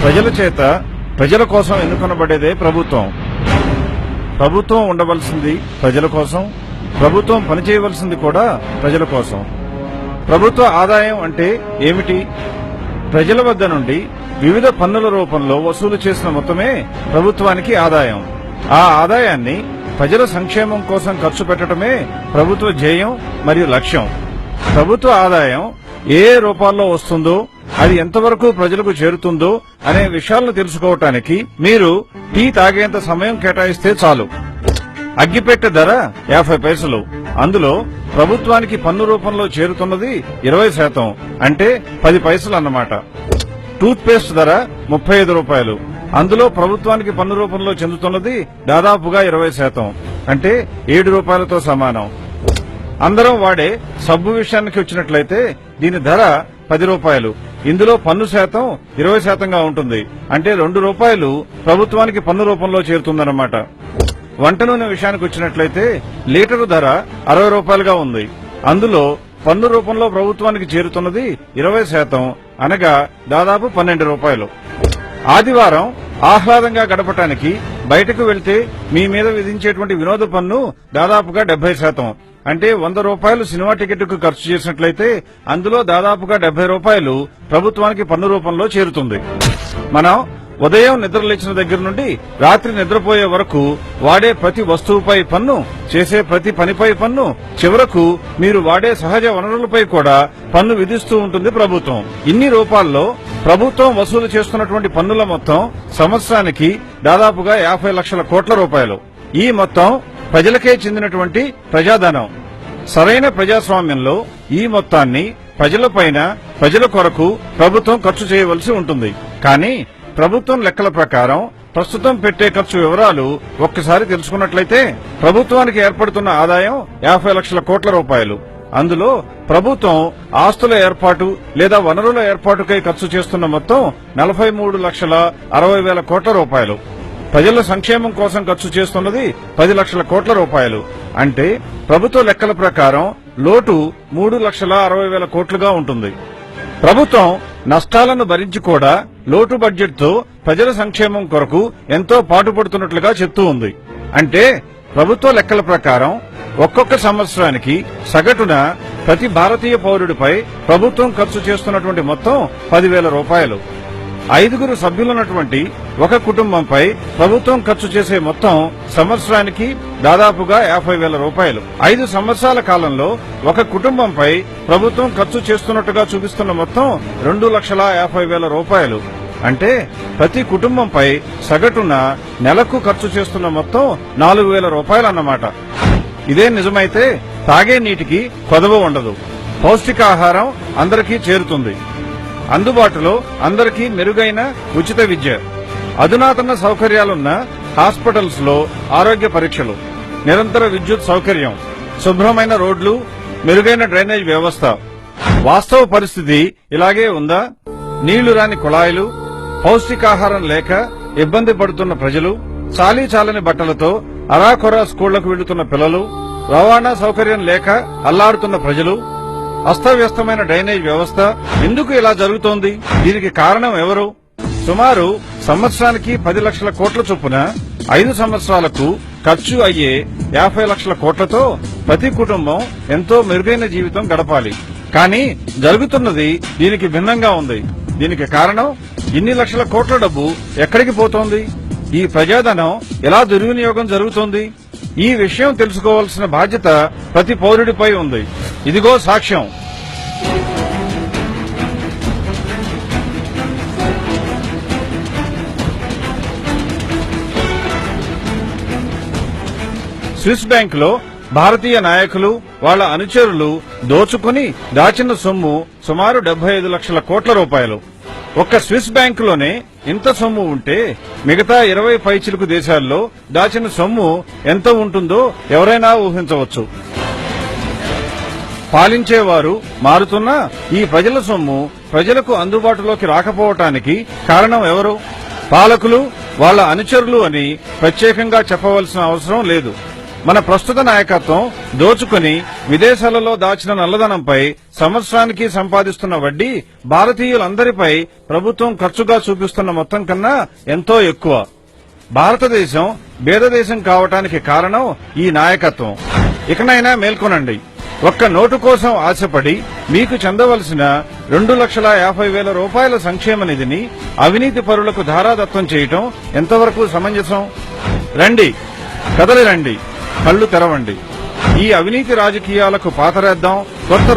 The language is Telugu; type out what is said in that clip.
ప్రజల చేత ప్రజల కోసం ఎన్నుకొనబడేదే ప్రభుత్వం. ప్రభుత్వం ఉండవలసింది ప్రజల కోసం, ప్రభుత్వం పనిచేయవలసింది కూడా ప్రజల కోసం. ప్రభుత్వ ఆదాయం అంటే ఏమిటి? ప్రజల వద్ద నుండి వివిధ పన్నుల రూపంలో వసూలు చేసిన మొత్తమే ప్రభుత్వానికి ఆదాయం. ఆ ఆదాయాన్ని ప్రజల సంక్షేమం కోసం ఖర్చు పెట్టడమే ప్రభుత్వ ధ్యేయం మరియు లక్ష్యం. ప్రభుత్వ ఆదాయం ఏ రూపాల్లో వస్తుందో, అది ఎంతవరకు ప్రజలకు చేరుతుందో అనే విషయాలను తెలుసుకోవటానికి మీరు టీ తాగేంత సమయం కేటాయిస్తే చాలు. అగ్గిపెట్టె ధర 50 పైసలు. అందులో ప్రభుత్వానికి పన్ను రూపంలో చేరుతున్నది 20%, అంటే 10 పైసలు అన్నమాట. టూత్ పేస్ట్ ధర 35 రూపాయలు. అందులో ప్రభుత్వానికి పన్ను రూపంలో చెందుతున్నది దాదాపుగా 20%, అంటే 7 రూపాయలతో సమానం. అందరం వాడే సబ్బు విషయానికి వచ్చినట్లయితే దీని ధర 10 రూపాయలు. ఇందులో పన్ను శాతం 20%గా ఉంటుంది, అంటే 2 రూపాయలు ప్రభుత్వానికి పన్ను రూపంలో చేరుతుందన్నమాట. వంట నూనె విషయానికి వచ్చినట్లయితే లీటరు ధర 60 రూపాయలుగా ఉంది. అందులో పన్ను రూపంలో ప్రభుత్వానికి చేరుతున్నది 20%, అనగా దాదాపు 12 రూపాయలు. ఆదివారం ఆహ్లాదంగా గడపటానికి బయటకు వెళ్తే మీ మీద విధించేటువంటి వినోద పన్ను దాదాపుగా 70%, అంటే 100 రూపాయలు సినిమా టికెట్కు ఖర్చు చేసినట్లయితే అందులో దాదాపుగా 70 రూపాయలు ప్రభుత్వానికి పన్ను రూపంలో చేరుతుంది. మనం ఉదయం నిద్రలేచిన దగ్గర నుండి రాత్రి నిద్రపోయే వరకు వాడే ప్రతి వస్తువుపై పన్ను, చేసే ప్రతి పనిపై పన్ను, చివరకు మీరు వాడే సహజ వనరులపై కూడా పన్ను విధిస్తూ ఉంటుంది ప్రభుత్వం. ఇన్ని రూపాల్లో ప్రభుత్వం వసూలు చేస్తున్నటువంటి పన్నుల మొత్తం సంవత్సరానికి దాదాపుగా 50 లక్షల కోట్ల రూపాయలు. ఈ మొత్తం ప్రజలకే చెందినటువంటి ప్రజాధనం. సరైన ప్రజాస్వామ్యంలో ఈ మొత్తాన్ని ప్రజలపైన, ప్రజల కొరకు ప్రభుత్వం ఖర్చు చేయవలసి ఉంటుంది. కానీ ప్రభుత్వం లెక్కల ప్రకారం ప్రస్తుతం పెట్టే ఖర్చు వివరాలు ఒక్కసారి తెలుసుకున్నట్లయితే ప్రభుత్వానికి ఏర్పడుతున్న ఆదాయం 50 లక్షల కోట్ల రూపాయలు. అందులో ప్రభుత్వం ఆస్తుల ఏర్పాటు లేదా వనరుల ఏర్పాటుకై ఖర్చు చేస్తున్న మొత్తం 43,60,000 కోట్ల రూపాయలు. ప్రజల సంక్షేమం కోసం ఖర్చు చేస్తున్నది 10 లక్షల కోట్ల రూపాయలు. అంటే ప్రభుత్వ లెక్కల ప్రకారం లోటు 3,60,000 కోట్లుగా ఉంటుంది. ప్రభుత్వం నష్టాలను భరించి కూడా లోటు బడ్జెట్ తో ప్రజల సంక్షేమం కొరకు ఎంతో పాటుపడుతున్నట్లుగా చెప్తూ ఉంది. అంటే ప్రభుత్వ లెక్కల ప్రకారం ఒక్కొక్క సంవత్సరానికి సగటున ప్రతి భారతీయ పౌరుడిపై ప్రభుత్వం ఖర్చు చేస్తున్నటువంటి మొత్తం 10,000 రూపాయలు. 5 సభ్యులున్నటువంటి ఒక కుటుంబంపై ప్రభుత్వం ఖర్చు చేసే మొత్తం సంవత్సరానికి దాదాపుగా 50,000 రూపాయలు. 5 సంవత్సరాల కాలంలో ఒక కుటుంబంపై ప్రభుత్వం ఖర్చు చేస్తున్నట్టుగా చూపిస్తున్న మొత్తం 2,50,000 రూపాయలు. అంటే ప్రతి కుటుంబంపై సగటున నెలకు ఖర్చు చేస్తున్న మొత్తం 4,000 రూపాయలు అన్నమాట. ఇదే నిజమైతే తాగే నీటికి కొదవ ఉండదు. పౌష్టికాహారం అందరికీ చేరుతుంది. అందుబాటులో అందరికీ మెరుగైన ఉచిత విద్య, అధునాతన సౌకర్యాలున్న హాస్పిటల్స్ లో ఆరోగ్య పరీక్షలు, నిరంతర విద్యుత్ సౌకర్యం, శుభ్రమైన రోడ్లు, మెరుగైన డ్రైనేజ్ వ్యవస్థ. వాస్తవ పరిస్థితి ఇలాగే ఉందా? నీళ్లు రాని కుళాయిలు, పౌష్టికాహారం లేక ఇబ్బంది పడుతున్న ప్రజలు, చాలీ చాలని బట్టలతో అరాకొరా స్కూళ్లకు వెళ్తున్న పిల్లలు, రవాణా సౌకర్యం లేక అల్లాడుతున్న ప్రజలు, అస్తవ్యస్తమైన డ్రైనేజ్ వ్యవస్థ. ఎందుకు ఇలా జరుగుతోంది? దీనికి కారణం ఎవరు? సుమారు సంవత్సరానికి 10 లక్షల కోట్ల చొప్పున 5 సంవత్సరాలకు ఖర్చు అయ్యే 50 లక్షల కోట్లతో ప్రతి కుటుంబం ఎంతో మెరుగైన జీవితం గడపాలి. కానీ జరుగుతున్నది దీనికి భిన్నంగా ఉంది. దీనికి కారణం ఇన్ని లక్షల కోట్ల డబ్బు ఎక్కడికి పోతోంది? ఈ ప్రజాధనం ఎలా దుర్వినియోగం జరుగుతోంది? ఈ విషయం తెలుసుకోవాల్సిన బాధ్యత ప్రతి పౌరుడిపై ఉంది. ఇదిగో సాక్ష్యం. స్విస్ బ్యాంక్ లో భారతీయ నాయకులు, వాళ్ల అనుచరులు దోచుకుని దాచిన సొమ్ము సుమారు 75 లక్షల కోట్ల రూపాయలు. ఒక్క స్విస్ బ్యాంకులోనే ఇంత సొమ్ము ఉంటే మిగతా 20 పైచిలుకు దేశాల్లో దాచిన సొమ్ము ఎంత ఉంటుందో ఎవరైనా ఊహించవచ్చు. పాలించేవారు మారుతున్నా ఈ ప్రజల సొమ్ము ప్రజలకు అందుబాటులోకి రాకపోవటానికి కారణం ఎవరు? పాలకులు, వాళ్ల అనుచరులు అని ప్రత్యేకంగా చెప్పవలసిన అవసరం లేదు. మన ప్రస్తుత నాయకత్వం దోచుకుని విదేశాలలో దాచిన నల్లధనంపై సంవత్సరానికి సంపాదిస్తున్న వడ్డీ భారతీయులందరిపై ప్రభుత్వం ఖర్చుగా చూపిస్తున్న మొత్తం కన్నా ఎంతో ఎక్కువ. భారతదేశం బేదదేశం కావటానికి కారణం ఈ నాయకత్వం. ఇకనైనా మేల్కొనండి. ఒక్క నోటు కోసం ఆశపడి మీకు చెందవలసిన 2,50,000 రూపాయల సంక్షేమ నిధిని అవినీతి పరులకు ధారాదత్తం చేయటం ఎంతవరకు సమంజసం? రండి, కదలి రండి, కళ్లు తెరవండి. ఈ అవినీతి రాజకీయాలకు పాతరేద్దాం. కొత్త